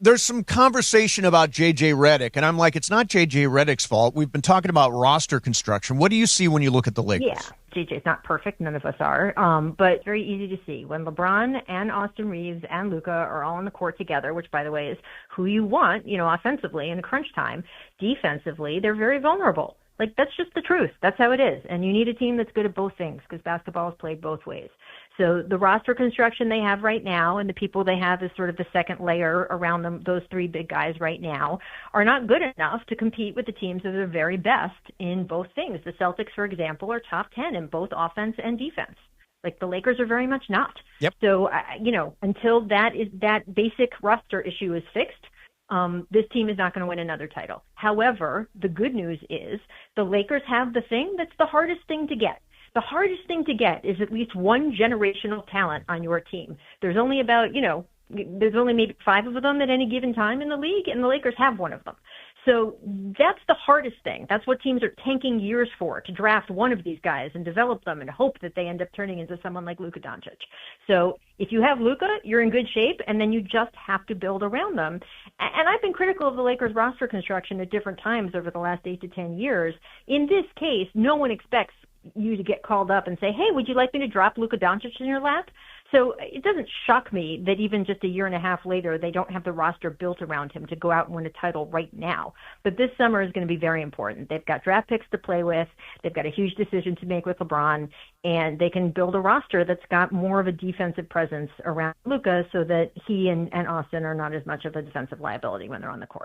there's some conversation about J.J. Redick, and I'm like, it's not J.J. Redick's fault. We've been talking about roster construction. What do you see when you look at the Lakers? Yeah, JJ's not perfect. None of us are. But very easy to see. When LeBron and Austin Reeves and Luka are all on the court together, which, by the way, is who you want, offensively in crunch time, defensively, they're very vulnerable. Like, that's just the truth. That's how it is. And you need a team that's good at both things because basketball is played both ways. So the roster construction they have right now and the people they have as sort of the second layer around them, those three big guys right now, are not good enough to compete with the teams that are very best in both things. The Celtics, for example, are top 10 in both offense and defense. Like, the Lakers are very much not. Yep. So, until that basic roster issue is fixed, this team is not going to win another title. However, the good news is the Lakers have the thing that's the hardest thing to get. The hardest thing to get is at least one generational talent on your team. There's only there's only maybe 5 of them at any given time in the league, and the Lakers have one of them. So that's the hardest thing. That's what teams are tanking years for, to draft one of these guys and develop them and hope that they end up turning into someone like Luka Doncic. So if you have Luka, you're in good shape, and then you just have to build around them. And I've been critical of the Lakers roster construction at different times over the last 8 to 10 years. In this case, no one expects you to get called up and say, hey, would you like me to drop Luka Doncic in your lap? So it doesn't shock me that even just a year and a half later, they don't have the roster built around him to go out and win a title right now. But this summer is going to be very important. They've got draft picks to play with. They've got a huge decision to make with LeBron, and they can build a roster that's got more of a defensive presence around Luka so that he and Austin are not as much of a defensive liability when they're on the court.